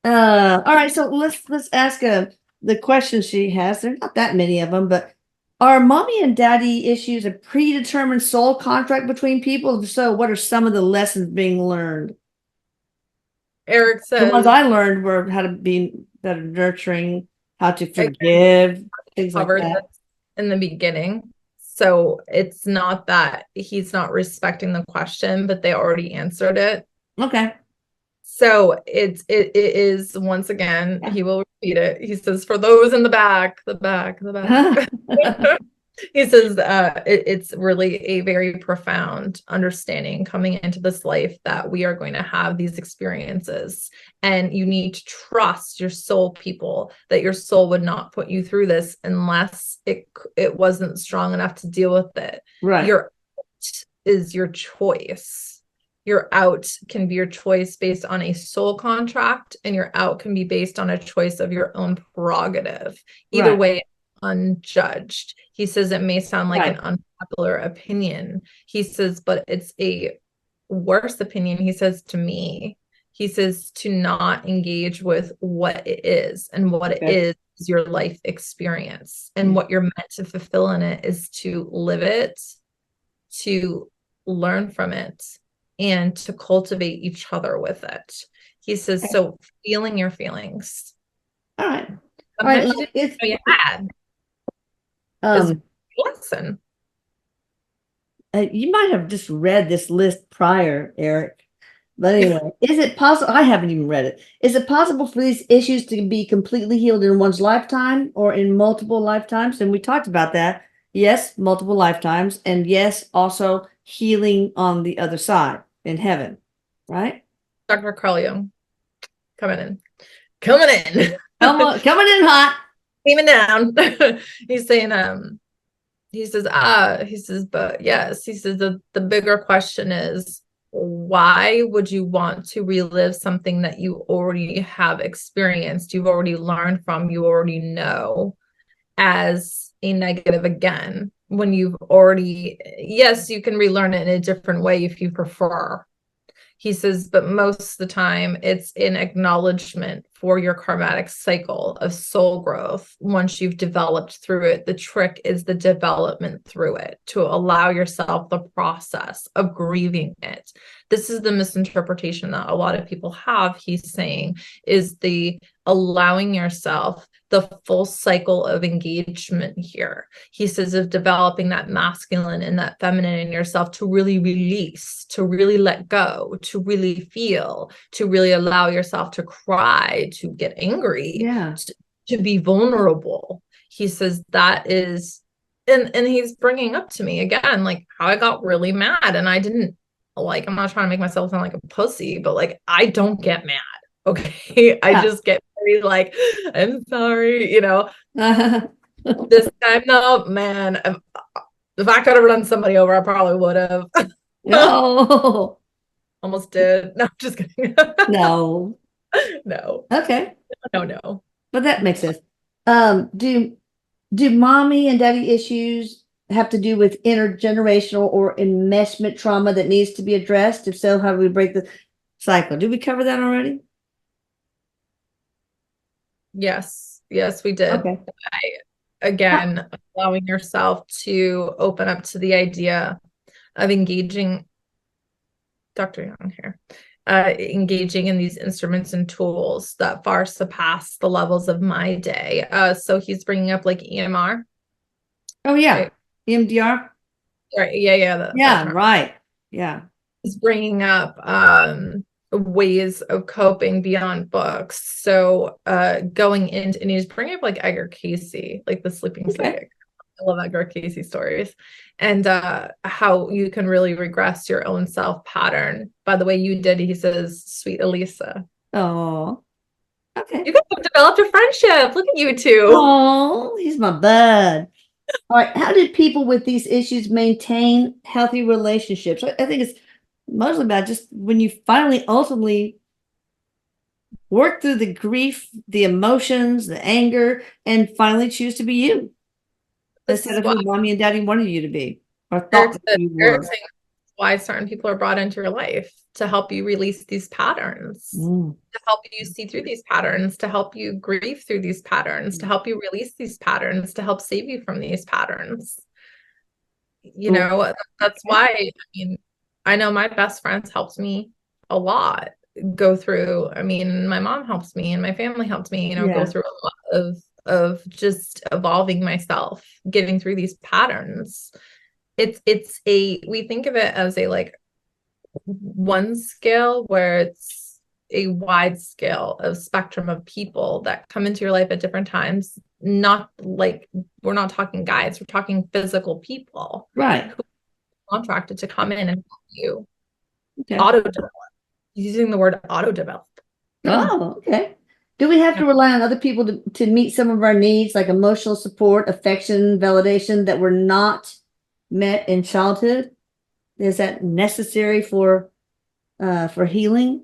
All right, so let's ask the question she has. There's not that many of them, but are mommy and daddy issues a predetermined soul contract between people? If so, what are some of the lessons being learned? Erik The ones says, I learned were how to be better nurturing, how to again, forgive, things like covered that. this in the beginning. So it's not that he's not respecting the question, but they already answered it. Okay. So it is once again, Yeah. he will repeat it. He says, for those in the back, the back, the back. He says it's really a very profound understanding coming into this life that we are going to have these experiences, and you need to trust your soul people, that your soul would not put you through this unless it wasn't strong enough to deal with it. Right. Your out is your choice. Your out can be your choice based on a soul contract, and your out can be based on a choice of your own prerogative. Either Right. way, unjudged. He says it may sound like an Right. unpopular opinion. He says, but it's a worse opinion. He says to me, he says to not engage with what it is, and what it Okay. is your life experience. And Yeah. what you're meant to fulfill in it is to live it, to learn from it, and to cultivate each other with it. He says, Okay. so feeling your feelings. All right. All right. Sometimes you Like didn't it's know you had is um a lesson. you might have just read this list prior, Eric. But anyway, is it possible? I haven't even read it. Is it possible for these issues to be completely healed in one's lifetime or in multiple lifetimes? And we talked about that. Yes, multiple lifetimes. And yes, also healing on the other side in heaven, right? Dr. Carl Jung coming in. Coming in. Come on, coming in hot. Even down. He's saying, he says, but yes, he says the bigger question is, why would you want to relive something that you already have experienced, you've already learned from, you already know, as a negative again, when you've already, yes, you can relearn it in a different way if you prefer. He says, but most of the time it's an acknowledgement for your karmatic cycle of soul growth. Once you've developed through it, the trick is the development through it, to allow yourself the process of grieving it. This is the misinterpretation that a lot of people have, he's saying, is the allowing yourself the full cycle of engagement here. He says of developing that masculine and that feminine in yourself to really release, to really let go, to really feel, to really allow yourself to cry, to get angry, Yeah. to be vulnerable. He says that is, and he's bringing up to me again, like how I got really mad, and I didn't, like, I'm not trying to make myself sound like a pussy, but like I don't get mad. Okay. I Yeah. just get very like, I'm sorry, this time though, man, if I could have run somebody over, I probably would have. No. Almost did. No, I'm just kidding. No. No, Okay. no, no. But that makes sense. Do mommy and daddy issues have to do with intergenerational or enmeshment trauma that needs to be addressed? If so, how do we break the cycle? Did we cover that already? Yes, yes, we did. Okay. I, Ah, again, allowing yourself to open up to the idea of engaging, Dr. Young here, engaging in these instruments and tools that far surpass the levels of my day. So he's bringing up like EMR, oh yeah. right? EMDR? Right. Yeah, yeah, that Yeah, term. right. Yeah. Is bringing up ways of coping beyond books. So going into, and he's bringing up like Edgar Casey, like the sleeping Okay. psychic. I love Edgar Casey stories, and how you can really regress your own self pattern by the way you did. He says, "Sweet Elisa, Oh, okay. you guys have developed a friendship. Look at you two." Oh, he's my bud. All right. How did people with these issues maintain healthy relationships? I think it's mostly about just when you finally ultimately work through the grief, the emotions, the anger, and finally choose to be you This instead is of what who mommy and daddy wanted you to be or thought Eric that said. you Eric were. saying, why certain people are brought into your life, to help you release these patterns, Mm. to help you see through these patterns, to help you grieve through these patterns, to help you release these patterns, to help save you from these patterns. You Cool. know, that's why, I mean, I know my best friends helped me a lot go through. I mean, my mom helps me and my family helped me, you know, go Yeah. through a lot of just evolving myself, getting through these patterns. It's a, we think of it as a like one scale where it's a wide scale of spectrum of people that come into your life at different times. Not like, we're not talking guides, we're talking physical people Right. contracted to come in and help you Okay. auto develop. Using the word auto develop. Oh, okay. Do we have to rely on other people to meet some of our needs, like emotional support, affection, validation that were not met in childhood? Is that necessary for healing?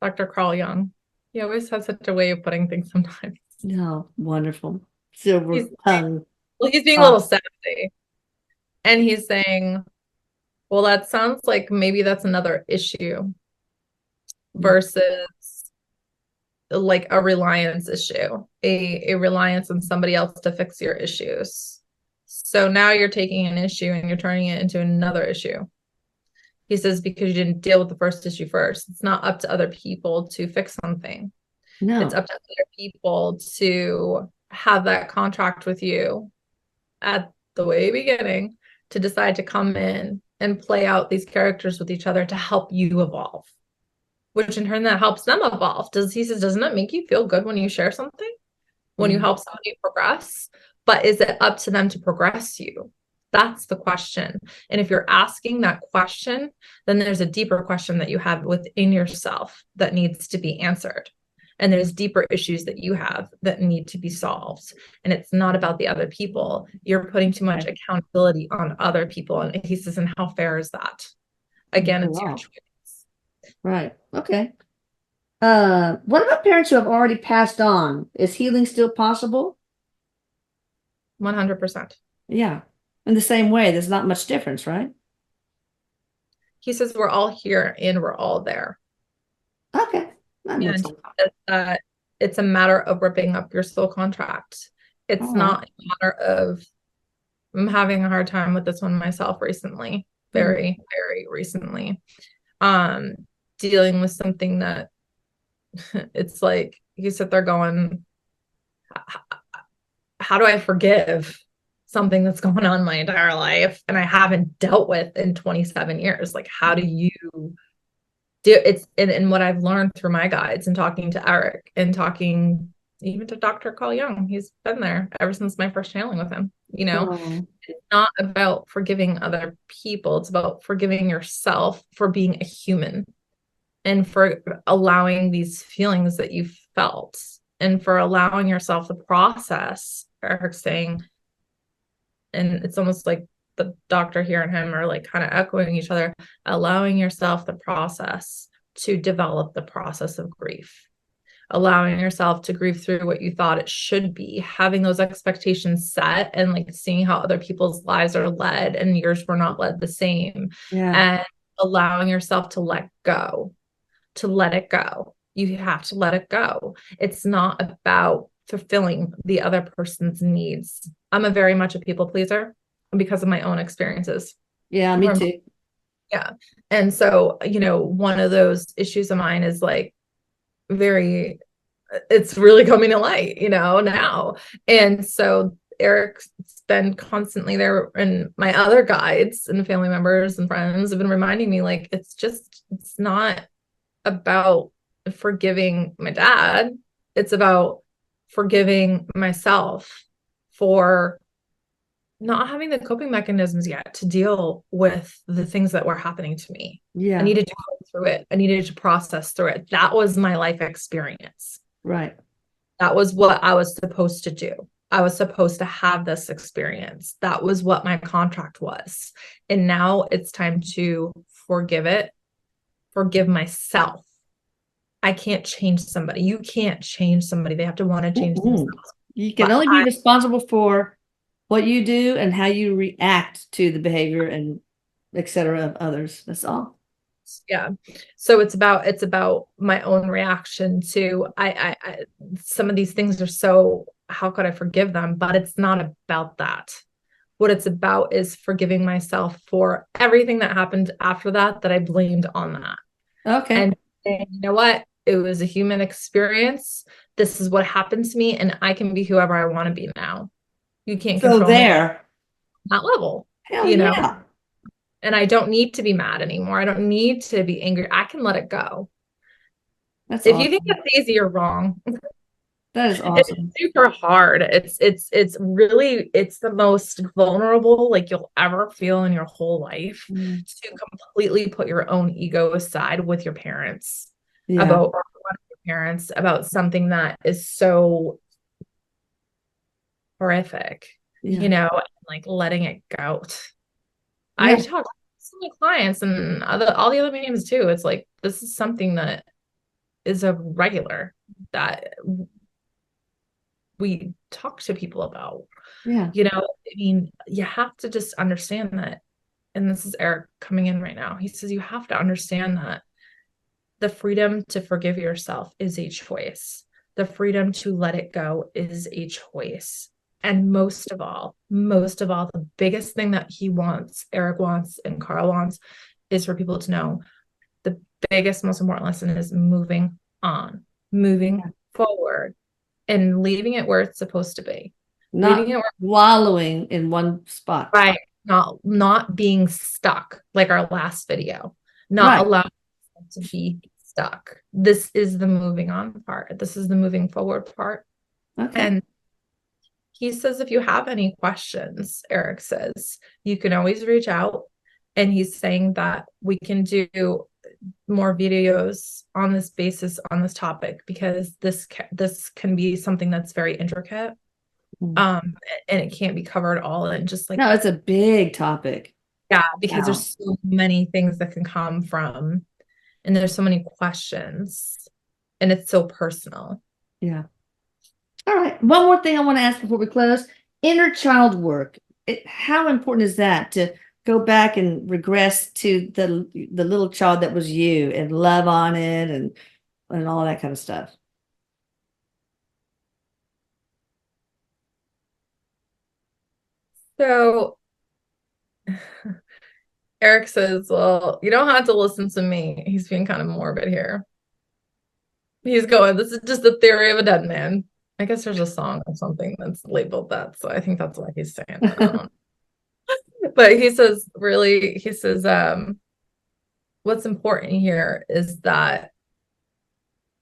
Dr. Carl Jung. He always has such a way of putting things sometimes. No, wonderful. Silver He's tongue. well, he's being a little Talk. sassy. And he's saying, well, that sounds like maybe that's another issue versus like a reliance issue, a reliance on somebody else to fix your issues. So now you're taking an issue and you're turning it into another issue. He says, because you didn't deal with the first issue first. It's not up to other people to fix something. It's No. up to other people to have that contract with you at the way beginning to decide to come in and play out these characters with each other to help you evolve, which in turn that helps them evolve. He says, doesn't it make you feel good when you share something, when you help somebody progress? But is it up to them to progress you? That's the question. And if you're asking that question, then there's a deeper question that you have within yourself that needs to be answered. And there's deeper issues that you have that need to be solved. And it's not about the other people. You're putting too much accountability on other people. And he says, and how fair is that? Again, it's your choice. Right. Okay. What about parents who have already passed on? Is healing still possible? 100%. Yeah. In the same way, there's not much difference, right? He says, we're all here and we're all there. Okay. That makes And sense. it's a matter of ripping up your soul contract. All It's right. not a matter of, I'm having a hard time with this one myself recently, very, very recently. Um, Dealing with something that it's like you sit there going, how do I forgive something that's going on my entire life and I haven't dealt with in 27 years? Like, how do you do it's and what I've learned through my guides and talking to Erik and talking even to Dr. Carl Jung, he's been there ever since my first channeling with him. You know, Oh, it's not about forgiving other people, it's about forgiving yourself for being a human and for allowing these feelings that you felt and for allowing yourself the process. Erik's saying, and it's almost like the doctor here and him are like kind of echoing each other, allowing yourself the process to develop the process of grief, allowing yourself to grieve through what you thought it should be, having those expectations set and like seeing how other people's lives are led and yours were not led the same, yeah. and allowing yourself to let go, to let it go. You have to let it go. It's not about fulfilling the other person's needs. I'm a very much a people pleaser because of my own experiences. Yeah, me too. Yeah. And so, you know, one of those issues of mine is like very, it's really coming to light, you know, now. And so Erik's been constantly there, and my other guides and family members and friends have been reminding me, like, it's not about forgiving my dad. It's about forgiving myself for not having the coping mechanisms yet to deal with the things that were happening to me. I Yeah, needed to go through it. I needed to process through it. That was my life experience. right. That was what I was supposed to do. I was supposed to have this experience. That was what my contract was. And now it's time to forgive it, forgive myself. I can't change somebody. You can't change somebody. They have to want to change Mm-mm. themselves. You can But only be responsible for what you do and how you react to the behavior and etc. of others. That's all. Yeah. So it's about my own reaction to I some of these things are so, how could I forgive them? But it's not about that. What it's about is forgiving myself for everything that happened after that I blamed on that. Okay. And you know what? It was a human experience. This is what happened to me, and I can be whoever I want to be now. You can't So control me at there. that level, Hell you know? yeah. And I don't need to be mad anymore. I don't need to be angry. I can let it go. That's If you think awesome. that's easy, you're wrong. That is It's awesome. super hard. It's really, it's the most vulnerable like you'll ever feel in your whole life, Mm. to completely put your own ego aside with your parents Yeah. about, or one of your parents about something that is so horrific, Yeah. like letting it go. I Yeah. talk to so many clients and all the other memes too. It's like this is something that is a regular that we talk to people about. Yeah. I mean, you have to just understand that. And this is Erik coming in right now. He says you have to understand that the freedom to forgive yourself is a choice. The freedom to let it go is a choice. And most of all, the biggest thing that he wants, Erik wants, and Carl wants is for people to know the biggest, most important lesson is moving on, moving Yeah. forward, and leaving it where it's supposed to be. Leaving Not it where, wallowing in one spot. right, not being stuck like our last video, not Right. allowing to be stuck. This is the moving on part. This is the moving forward part. Okay. And he says, if you have any questions, Erik says, you can always reach out. And he's saying that we can do more videos on this basis, on this topic, because this can be something that's very intricate. Mm. Um, and it can't be covered all in just like, No, it's a big topic. yeah, because Wow. there's so many things that can come from, and there's so many questions, and it's so personal. Yeah. All right. One more thing I want to ask before we close. Inner child work. How important is that to go back and regress to the little child that was you and love on it and all that kind of stuff? So Erik says, well, you don't have to listen to me. He's being kind of morbid here. He's going, this is just the theory of a dead man. I guess there's a song or something that's labeled that. So I think that's why he's saying that. I don't know. But he says, really, he says, what's important here is that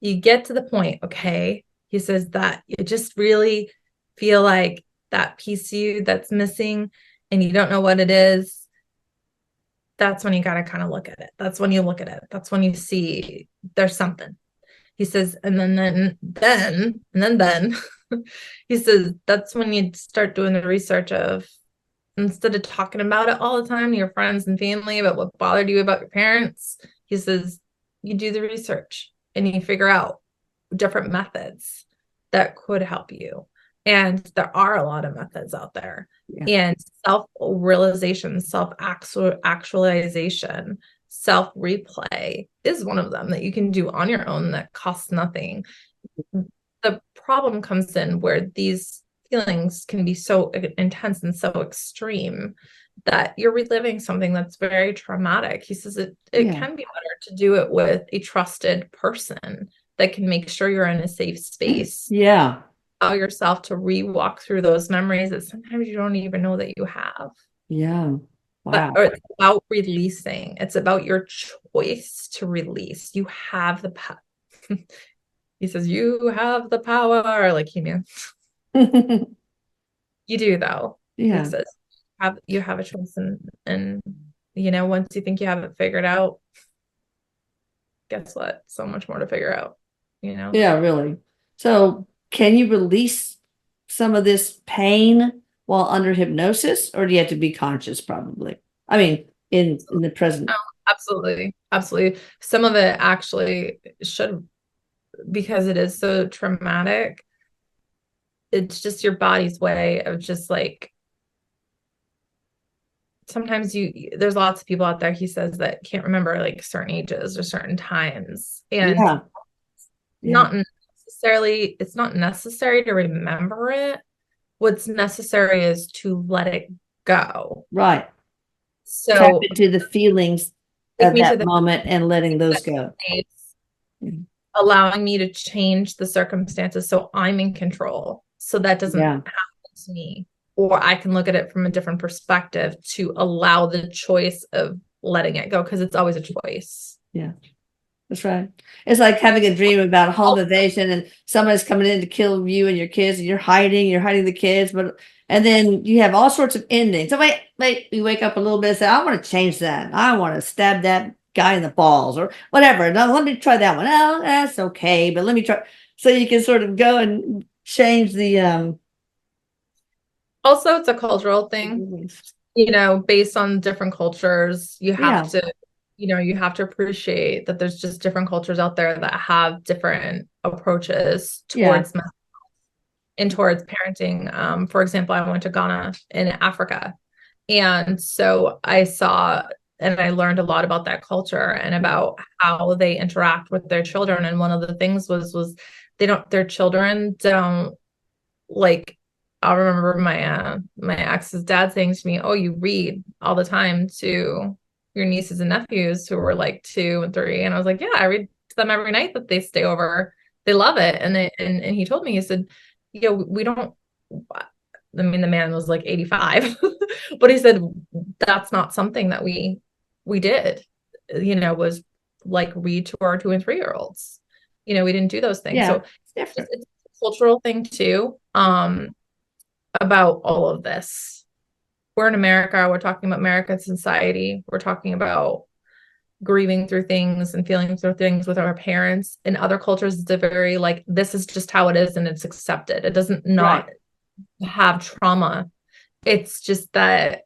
you get to the point, okay? He says that you just really feel like that piece of you that's missing and you don't know what it is. That's when you got to kind of look at it. That's when you look at it. That's when you see there's something. He says, and then he says, that's when you start doing the research of, instead of talking about it all the time to your friends and family about what bothered you about your parents, he says, you do the research and you figure out different methods that could help you. And there are a lot of methods out there. Yeah. And self-realization, self-actualization, self-replay is one of them that you can do on your own that costs nothing. The problem comes in where these feelings can be so intense and so extreme that you're reliving something that's very traumatic. He says it Yeah. can be better to do it with a trusted person that can make sure you're in a safe space. Yeah. Allow yourself to re-walk through those memories that sometimes you don't even know that you have. Yeah. But Wow. or it's about releasing. It's about your choice to release. You have the power. He says, you have the power. Like he means you do though. He Yeah. says, you have a choice, and once you think you have it figured out, guess what? So much more to figure out, you know? Yeah, really. So, can you release some of this pain while under hypnosis, or do you have to be conscious, probably? I mean, in the present. Oh, absolutely. Absolutely. Some of it actually should, because it is so traumatic, it's just your body's way of just like sometimes there's lots of people out there, he says, that can't remember like certain ages or certain times. And Yeah. Yeah. not necessarily, it's not necessary to remember it. What's necessary is to let it go. Right. Tap So into the feelings take of me to that the moment and letting those go. place, Mm. allowing me to change the circumstances so I'm in control. So that doesn't Yeah. happen to me. Or I can look at it from a different perspective to allow the choice of letting it go, because it's always a choice. Yeah. That's right. It's like having a dream about a home invasion and somebody's coming in to kill you and your kids, and you're hiding the kids, and then you have all sorts of endings. So wait, you wake up a little bit and say, I want to change that. I want to stab that guy in the balls or whatever. No, let me try that one. Oh, that's okay, but let me try. So you can sort of go and change the Also, it's a cultural thing, based on different cultures. You have yeah, to, you have to appreciate that there's just different cultures out there that have different approaches yeah, towards and towards parenting. For example, I went to Ghana in Africa. And so I saw and I learned a lot about that culture and about how they interact with their children. And one of the things was their children don't like, I'll remember my ex's dad saying to me, "Oh, you read all the time to your nieces and nephews who were like 2 and 3." And I was like, "Yeah, I read to them every night that they stay over. They love it." And he told me, he said, we don't, I mean, the man was like 85, but he said that's not something that we did, was like read to our 2 and 3 year olds. We didn't do those things. yeah. So It's different. it's a cultural thing too, about all of this. We're in America, we're talking about American society, we're talking about grieving through things and feeling through things with our parents. In other cultures, it's a very like, this is just how it is and it's accepted. It doesn't Right. not have trauma. It's just that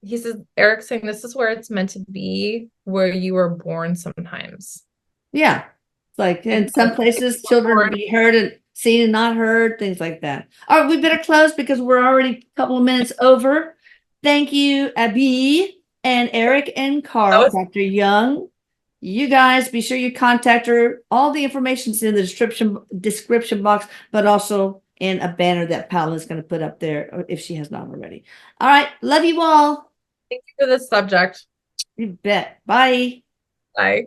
he says, Eric saying this is where it's meant to be, where you were born sometimes. Yeah. It's like in some places, children to be heard and seen and not heard, things like that. All right, we better close because we're already a couple of minutes over. Thank you, Abby and Eric and That Carl, was Dr. Young. You guys be sure you contact her. All the information's in the description box, but also in a banner that Paula is going to put up there if she has not already. All right, love you all. Thank you for this subject. You bet. Bye. Bye.